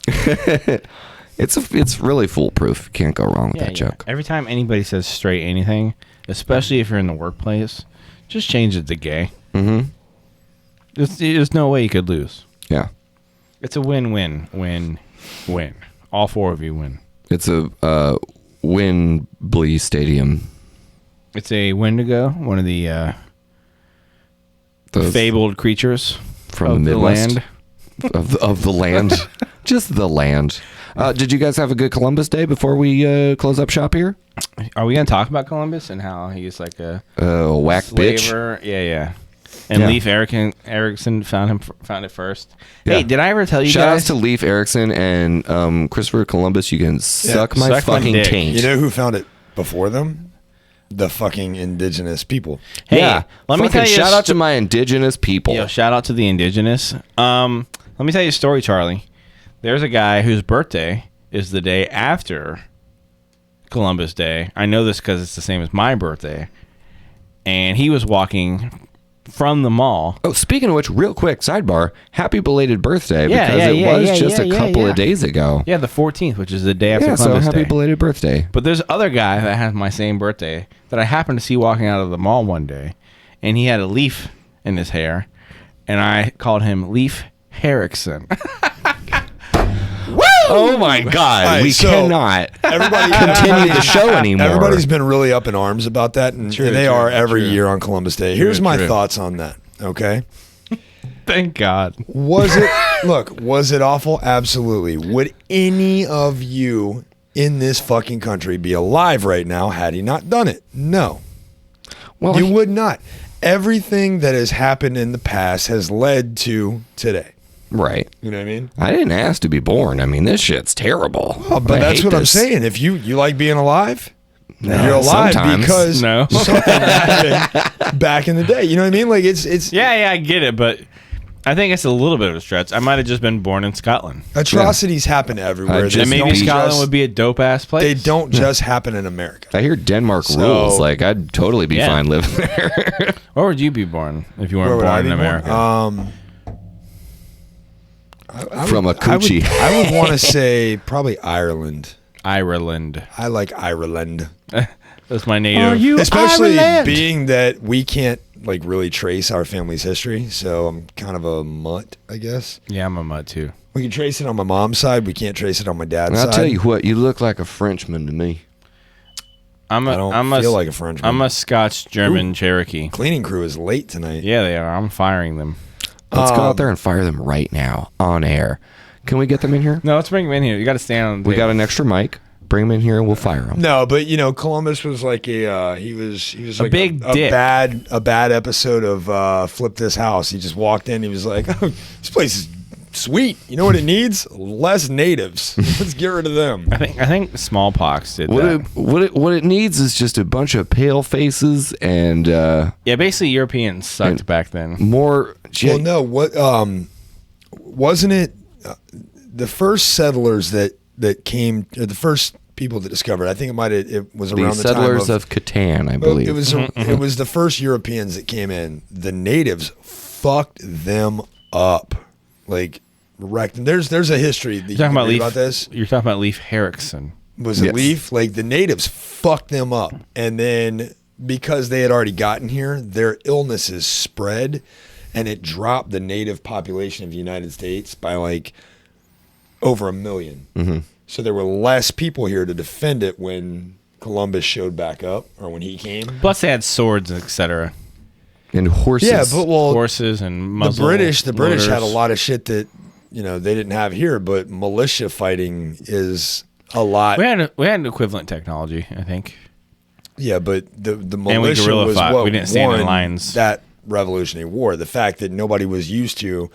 S4: It's really foolproof. Can't go wrong with that joke.
S2: Every time anybody says straight anything, especially if you're in the workplace, just change it to gay. There's no way you could lose.
S4: Yeah.
S2: It's a win-win. All 4 of you win.
S4: It's a Wembley Stadium.
S2: It's a Wendigo, one of the
S4: Those
S2: fabled creatures
S4: from
S2: of
S4: the Midwest.
S2: land.
S4: Of the land. Just the land. Did you guys have a good Columbus Day before we close up shop here?
S2: Are we gonna talk about Columbus and how he's like a
S4: Whack bitch.
S2: slaver? Yeah. And
S4: Yeah.
S2: Leif Erikson found it first.
S4: Yeah.
S2: Hey, did I ever tell you
S4: Shout
S2: guys?
S4: outs to Leif Erikson and Christopher Columbus. You can suck my
S2: suck my
S4: fucking
S2: dick.
S4: taint.
S3: You know who found it before them? The fucking indigenous people.
S2: Hey,
S4: yeah.
S2: let me
S4: Fucking
S2: tell you.
S4: shout out to my indigenous people.
S2: Yo, shout out to the indigenous. Let me tell you a story, Charlie. There's a guy whose birthday is the day after Columbus Day. I know this because it's the same as my birthday. And he was walking from the mall.
S4: Oh, speaking of which, real quick sidebar: happy belated birthday
S2: Yeah,
S4: because
S2: yeah,
S4: it
S2: yeah,
S4: was
S2: yeah,
S4: just
S2: yeah,
S4: a
S2: yeah,
S4: couple
S2: yeah.
S4: of days ago.
S2: Yeah, the 14th, which is the day after
S4: Yeah, so
S2: Columbus
S4: happy
S2: Day.
S4: belated birthday.
S2: But there's other guy that has my same birthday that I happened to see walking out of the mall one day, and he had a leaf in his hair, and I called him Leif Erikson.
S4: Oh my God,
S3: All right,
S4: we
S3: so
S4: cannot
S3: Everybody
S4: continue the show anymore.
S3: Everybody's been really up in arms about that, and they are every year on Columbus Day. Here's my thoughts on that. Okay,
S2: Thank God.
S3: was it awful? Absolutely. Would any of you in this fucking country be alive right now had he not done it? No,
S4: Well,
S3: you would not. Everything that has happened in the past has led to today.
S4: right.
S3: You know what I mean?
S4: I didn't ask to be born. I mean, this shit's terrible.
S3: Oh, but
S4: I
S3: that's
S4: hate
S3: what I'm
S4: this.
S3: saying. If you like being alive, you're alive
S4: sometimes.
S3: because
S2: No.
S3: something happened back in the day. You know what I mean? Like it's
S2: Yeah, I get it, but I think it's a little bit of a stretch. I might have just been born in Scotland.
S3: atrocities happen everywhere.
S4: just
S3: They
S2: And maybe
S3: don't
S2: Scotland
S3: just-
S2: would be a dope ass place.
S3: They don't just happen in America.
S4: I hear Denmark rules. Like, I'd totally be
S2: Yeah.
S4: fine living there.
S2: Where would you be born if you
S3: Where
S2: weren't
S3: would I
S2: born in
S3: be born?
S2: America?
S4: From a coochie.
S3: I would want to say probably Ireland.
S2: Ireland.
S3: I like Ireland,
S2: That's my native.
S3: especially being that we can't like really trace our family's history. So I'm kind of a mutt, I guess.
S2: Yeah, I'm a mutt too.
S3: We can trace it on my mom's side. We can't trace it on my dad's
S4: And
S3: side.
S4: I'll tell you what, you look like a Frenchman to me.
S3: I don't feel like a Frenchman.
S2: I'm a Scotch German Cherokee.
S3: Cleaning crew is late tonight.
S2: Yeah, they are. I'm firing them.
S4: Let's go out there and fire them right now on air. Can we get them in here?
S2: No, let's bring them in here. You got to stand on the
S4: We got
S2: table.
S4: an extra mic. Bring them in here and we'll fire them.
S3: No, but you know, Columbus was like he was like
S2: big dick.
S3: a bad episode of Flip This House. He just walked in. He was like, oh, "This place is sweet. You know what it needs? Less natives. Let's get rid of them."
S2: I think smallpox did that.
S4: What it needs is just a bunch of pale faces and
S2: Yeah, basically Europeans sucked back then.
S4: more.
S3: Well, no, what wasn't it the first settlers that came, or the first people that discovered? I think it was
S4: the
S3: around the time
S4: settlers of Catan, I believe.
S3: It was it was the first Europeans that came in. The natives fucked them up, like wrecked them. There's a history that you
S2: You're talking
S3: can
S2: about
S3: read
S2: Leif.
S3: about this.
S2: You're talking about Leif Erikson.
S3: Was it
S4: Yes.
S3: Leaf? Like the natives fucked them up, and then because they had already gotten here, their illnesses spread, and it dropped the native population of the United States by like over 1 million. Mm-hmm. So there were less people here to defend it when Columbus showed back up, or when he came.
S2: Plus, they had swords, etc.
S4: and horses.
S3: Yeah, but well,
S2: Horses and muzzle
S3: the British had a
S2: loaders.
S3: lot of shit that they didn't have here, but militia fighting is a lot.
S2: We had an equivalent technology, I think.
S3: Yeah, but the
S2: we
S3: militia
S2: guerrilla
S3: was
S2: fought.
S3: what
S2: We didn't stand in
S3: won
S2: lines.
S3: that Revolutionary War. The fact that nobody was used to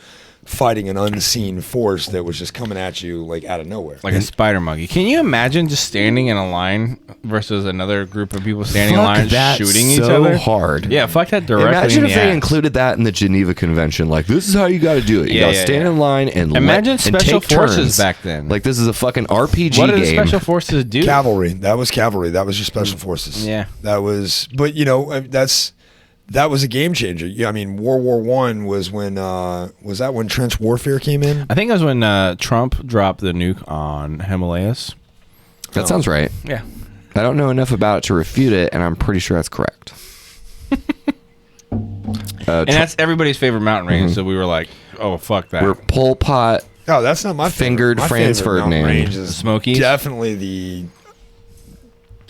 S3: fighting an unseen force that was just coming at you like out of nowhere.
S2: Like a spider monkey. Can you imagine just standing in a line versus another group of people standing in
S4: Fuck
S2: line
S4: that
S2: shooting each
S4: so
S2: other?
S4: hard.
S2: Yeah, fuck that directly
S4: Imagine
S2: in
S4: if
S2: the
S4: they
S2: ass.
S4: included that in the Geneva Convention. Like, this is how you got to do it. You
S2: Yeah,
S4: got to
S2: yeah,
S4: stand
S2: yeah.
S4: in line and
S2: Imagine
S4: and
S2: special
S4: take
S2: forces
S4: turns.
S2: back then.
S4: Like, this is a fucking RPG
S2: What did the
S4: game.
S2: special forces do?
S3: Cavalry. That was cavalry. That was your special forces.
S2: Yeah.
S3: That was, but that was a game changer. Yeah, I mean, World War One was when was that when trench warfare came in?
S2: I think it was when Trump dropped the nuke on Himalayas.
S4: That sounds right.
S2: Yeah.
S4: I don't know enough about it to refute it, and I'm pretty sure that's correct.
S2: And that's everybody's favorite mountain range, so we were like, oh, fuck that.
S4: We're Pol Pot.
S3: Oh, that's not my
S4: Fingered
S3: favorite. My
S4: Franz
S3: favorite mountain
S4: Ferdinand.
S3: range is
S2: The Smokies?
S3: Definitely the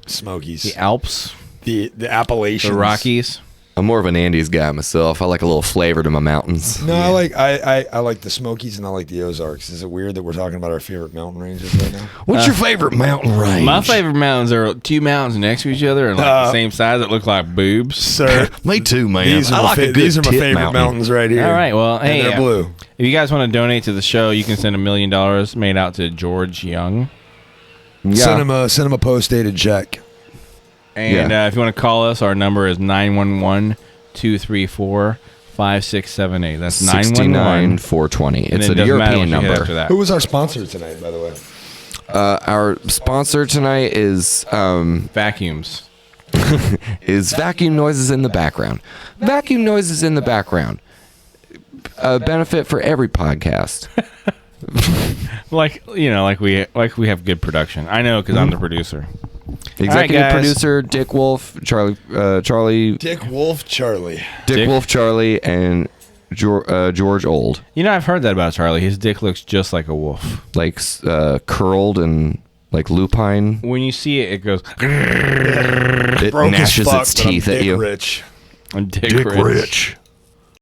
S3: Smokies.
S2: the Alps,
S3: The Appalachians.
S2: the Rockies.
S4: I'm more of an Andes guy myself. I like a little flavor to my mountains.
S3: No, I like the Smokies and I like the Ozarks. Is it weird that we're talking about our favorite mountain ranges right now?
S1: What's your favorite mountain range?
S2: My favorite mountains are two mountains next to each other and like the same size that look like boobs.
S3: Sir,
S1: Me too, man.
S3: these are
S1: I like a good
S3: these are my
S1: tit
S3: favorite
S1: mountain.
S3: mountains right here.
S2: All right, well,
S3: And
S2: hey,
S3: they're blue.
S2: if you guys want to donate to the show, you can send $1 million made out to George Young.
S4: Yeah.
S3: Send him a post-dated check.
S2: And
S4: Yeah.
S2: if you want to call us, our number is 911-234-5678. That's 911.
S4: 69-420.
S2: And
S4: It's
S2: it
S4: a
S2: doesn't matter what
S4: European
S2: you hit
S4: number.
S2: after that.
S3: Who was our sponsor tonight, by the way?
S4: Our sponsor tonight is
S2: Vacuums.
S4: vacuum noises in the background. Vacuum noises in the background. A benefit for every podcast.
S2: Like we have good production. I know because I'm the producer.
S4: Executive
S2: guys.
S4: producer Dick Wolf, Charlie,
S3: Dick Wolf Charlie.
S2: Dick.
S4: Wolf, Charlie, and George Old,
S2: You know, I've heard that about Charlie. His dick looks just like a wolf.
S4: like curled and like lupine.
S2: When you see it, it goes
S4: It
S3: Broke as
S4: gnashes
S3: fuck,
S4: its
S3: but I'm
S4: teeth at
S3: dick
S4: you.
S3: rich.
S2: Dick
S1: Dick
S2: rich.
S1: Rich.